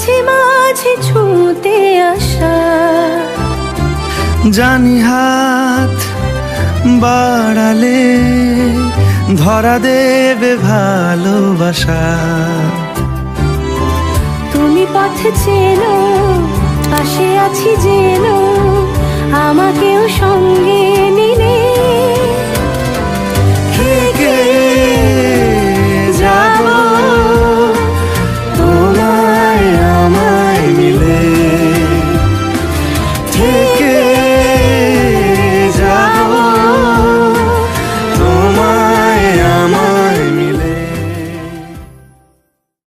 মাঝে মাঝে ছুঁতে আসা। জানি হাত বাড়ালে ধরা দেবে ভালোবাসা। তুমি পথ চেনো, পাশে আছি যেন, আমাকেও সঙ্গে